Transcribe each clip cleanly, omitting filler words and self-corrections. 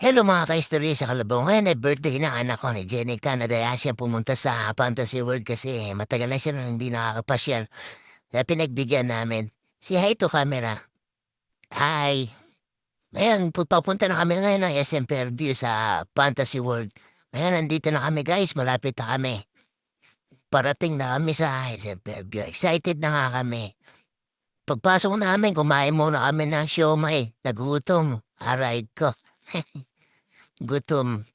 Hello mga kaistorya sa Kalabaw. Ngayon ay birthday ng anak ko ni Jenica. Nadaya siya pumunta sa Fantasy World kasi matagal na siya nang hindi nakakapasyal. Kaya pinagbigyan namin. Si hi to camera. Hi. Ngayon, papunta na kami ngayon ng SM Fairview sa Fantasy World. Ngayon, nandito na kami guys. Malapit na kami. Parating na kami sa SM Fairview. Excited na nga kami. Pagpasok namin, kumain muna kami ng siomay. Nagutom. Aray ko. Gutom.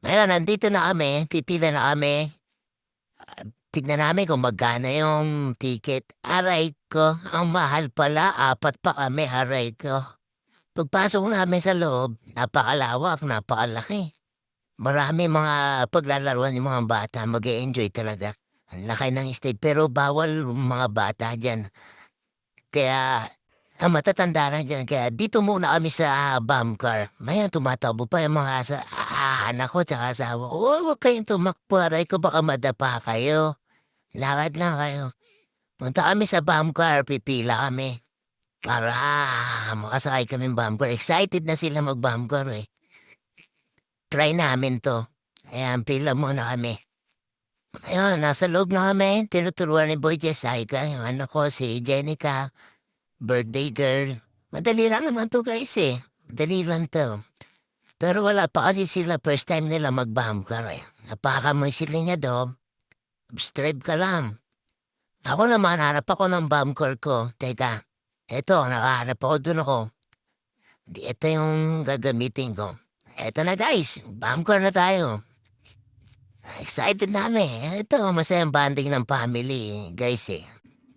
Ngayon, nandito na kami, pipila na kami. Tignan namin kung magkano yung ticket. Aray ko, ang mahal pala, apat pa kami, aray ko. Pagpasok namin sa loob, napakalawak, napakalaki. Marami mga paglalaruan yung mga bata, mag-e-enjoy talaga. Ang laki ng stage, pero bawal mga bata dyan. Kaya matatanda na diyan kaya dito muna kami sa bomb car. Mayan tumatakbo pa yung mga anak ko tsaka asawa ko. Huwag kayong tumakbo, aray ko baka madapa kayo. Lakad lang kayo. Punta kami sa bomb car, pipila kami. Para makasakay kami bomb car. Excited na sila mag-bomb car eh. Try namin to. Ayan, pila muna kami. Ayun, nasa loob na kami. Tinuturuan ni Boy Jessica, yung anak ko, si Jenica. Birthday girl. Madali lang naman to guys eh. Madali lang to. Pero wala pa kasi sila first time nila mag-bumper eh. Napakamoy sila niya do. Strive ka lang. Ako naman, hanap ako ng bumper ko. Teka, eto, nakahanap ako dun ako. Ito yung gagamitin ko. Eto na guys, bumper na tayo. Excited namin. Ito, masayang banding ng family guys eh.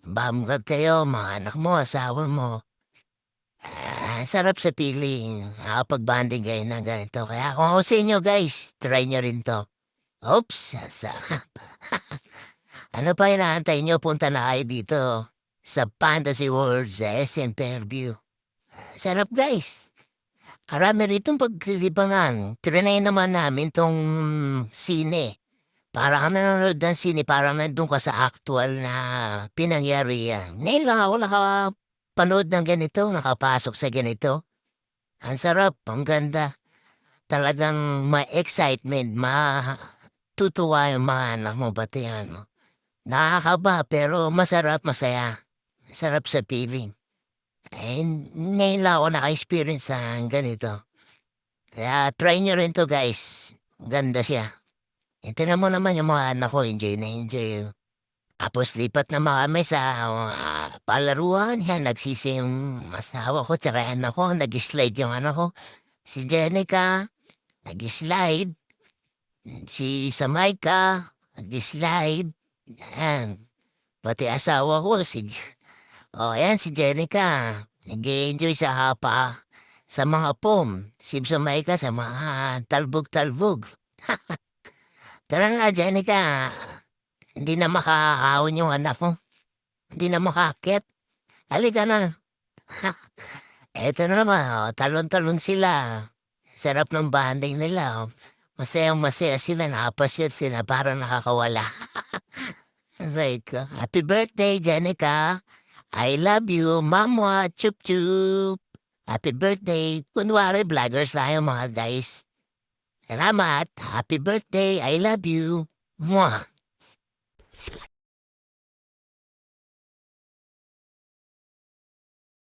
Bumper kayo, mga anak mo, asawa mo. Sarap sa piling. Nakapag-banding kayo ng ganito. Kaya kung ako sa inyo guys, try nyo rin to. Oops, ano pa inaantay nyo? Punta na kayo dito sa Fantasy World sa SM Fairview. Sarap guys. Marami rito paglilibangan. Trinay naman namin tong sine. Para kami nanonood ng sine, para nandun ka sa actual na pinangyarihan. Ngayon lang ako nakapanood ng ganito, nakapasok sa ganito. Ang sarap, ang ganda. Talagang may excitement, matutuwa yung mga anak mo, pati ano. Nakakaba, pero masarap, masaya. Sarap sa feeling. Eh, ngayon lang ako naka-experience sa ganito. Kaya try nyo rin to guys. Ganda siya. Ito na mo naman yung mga anak ko, enjoy na enjoy. Tapos lipat na kami sa palaruan. Yan, nagsisi yung asawa ko, tsaka anak ko, nag-slide yung anak ko. Si Jenica, nag-slide. Si Samaika, nag-slide. Yan. Pati asawa ko, yan, si Jenica. Nag-enjoy sa hapa. Sa mga pom. Si Samaika sa mga talbog-talbog. Tara nga, Jenica. Hindi na makahawin yung anak mo. Hindi na makakit. Halika na. Eto na naman, talon-talon sila. Sarap ng banding nila. Masayang-masaya sila, nakapasyat sila, parang nakakawala. Like, happy birthday, Jenica. I love you, Mama, chup-chup. Happy birthday. Kunwari, vloggers tayo mga guys. Salamat. Happy birthday. I love you. Mwah.